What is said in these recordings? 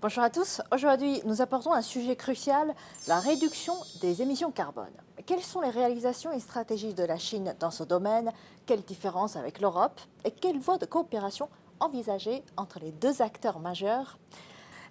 Bonjour à tous. Aujourd'hui, nous abordons un sujet crucial, la réduction des émissions carbone. Quelles sont les réalisations et stratégies de la Chine dans ce domaine? Quelles différences avec l'Europe? Et quelles voies de coopération envisagées entre les deux acteurs majeurs?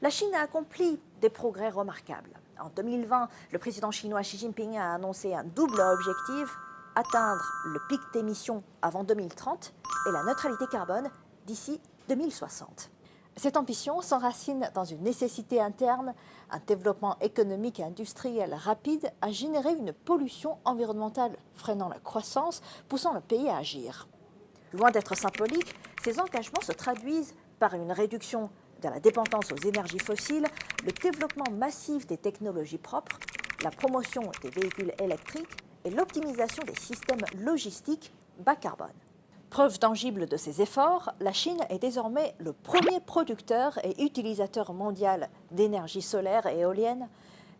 La Chine a accompli des progrès remarquables. En 2020, le président chinois Xi Jinping a annoncé un double objectif, atteindre le pic d'émissions avant 2030 et la neutralité carbone d'ici 2060. Cette ambition s'enracine dans une nécessité interne, un développement économique et industriel rapide a généré une pollution environnementale freinant la croissance, poussant le pays à agir. Loin d'être symboliques, ces engagements se traduisent par une réduction de la dépendance aux énergies fossiles, le développement massif des technologies propres, la promotion des véhicules électriques et l'optimisation des systèmes logistiques bas carbone. Preuve tangible de ces efforts, la Chine est désormais le premier producteur et utilisateur mondial d'énergie solaire et éolienne.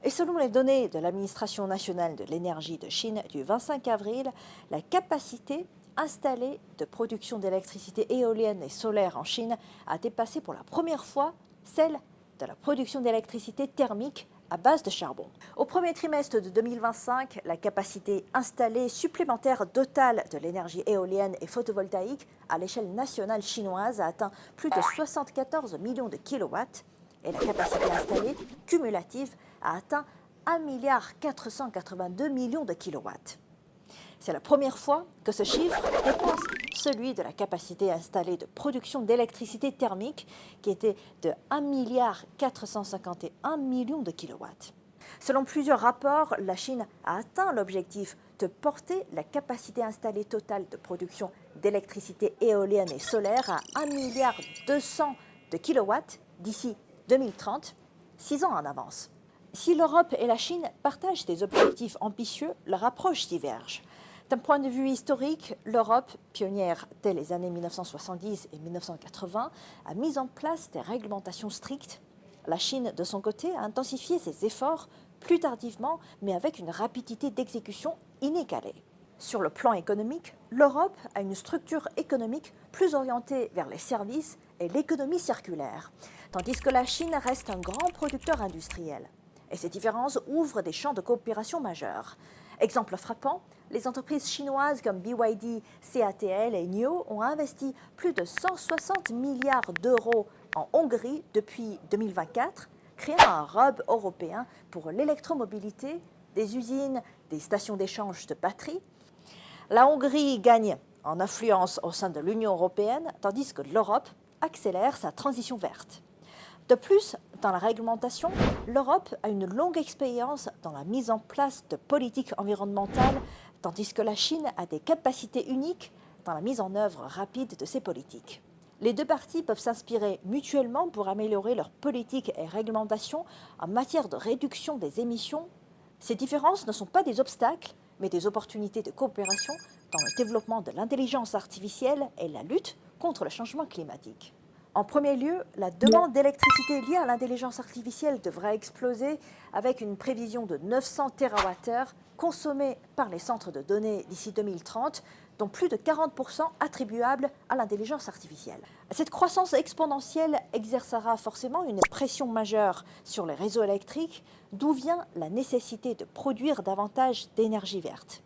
Et selon les données de l'Administration nationale de l'énergie de Chine du 25 avril, la capacité installée de production d'électricité éolienne et solaire en Chine a dépassé pour la première fois celle de la production d'électricité thermique à base de charbon. Au premier trimestre de 2025, la capacité installée supplémentaire totale de l'énergie éolienne et photovoltaïque à l'échelle nationale chinoise a atteint plus de 74 millions de kilowatts et la capacité installée cumulative a atteint 1,482 milliard de kilowatts. C'est la première fois que ce chiffre dépasse celui de la capacité installée de production d'électricité thermique qui était de 1,451 milliard de kilowatts. Selon plusieurs rapports, la Chine a atteint l'objectif de porter la capacité installée totale de production d'électricité éolienne et solaire à 1,2 milliard de kilowatts d'ici 2030, 6 ans en avance. Si l'Europe et la Chine partagent des objectifs ambitieux, leur approche diverge. D'un point de vue historique, l'Europe, pionnière dès les années 1970 et 1980, a mis en place des réglementations strictes. La Chine, de son côté, a intensifié ses efforts plus tardivement, mais avec une rapidité d'exécution inégalée. Sur le plan économique, l'Europe a une structure économique plus orientée vers les services et l'économie circulaire, tandis que la Chine reste un grand producteur industriel. Et ces différences ouvrent des champs de coopération majeurs. Exemple frappant, les entreprises chinoises comme BYD, CATL et NIO ont investi plus de 160 milliards d'euros en Hongrie depuis 2024, créant un hub européen pour l'électromobilité, des usines, des stations d'échange de batteries. La Hongrie gagne en influence au sein de l'Union européenne, tandis que l'Europe accélère sa transition verte. De plus, dans la réglementation, l'Europe a une longue expérience dans la mise en place de politiques environnementales, tandis que la Chine a des capacités uniques dans la mise en œuvre rapide de ces politiques. Les deux parties peuvent s'inspirer mutuellement pour améliorer leurs politiques et réglementations en matière de réduction des émissions. Ces différences ne sont pas des obstacles, mais des opportunités de coopération dans le développement de l'intelligence artificielle et la lutte contre le changement climatique. En premier lieu, la demande d'électricité liée à l'intelligence artificielle devrait exploser avec une prévision de 900 TWh consommés par les centres de données d'ici 2030, dont plus de 40% attribuables à l'intelligence artificielle. Cette croissance exponentielle exercera forcément une pression majeure sur les réseaux électriques, d'où vient la nécessité de produire davantage d'énergie verte.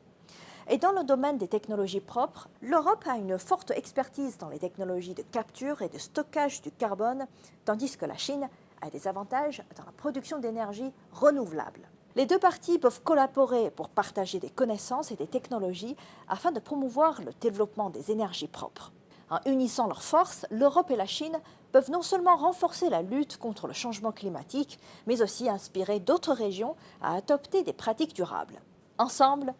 Et dans le domaine des technologies propres, l'Europe a une forte expertise dans les technologies de capture et de stockage du carbone, tandis que la Chine a des avantages dans la production d'énergie renouvelable. Les deux parties peuvent collaborer pour partager des connaissances et des technologies afin de promouvoir le développement des énergies propres. En unissant leurs forces, l'Europe et la Chine peuvent non seulement renforcer la lutte contre le changement climatique, mais aussi inspirer d'autres régions à adopter des pratiques durables. Ensemble,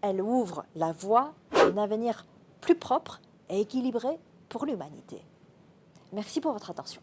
elle ouvre la voie à un avenir plus propre et équilibré pour l'humanité. Merci pour votre attention.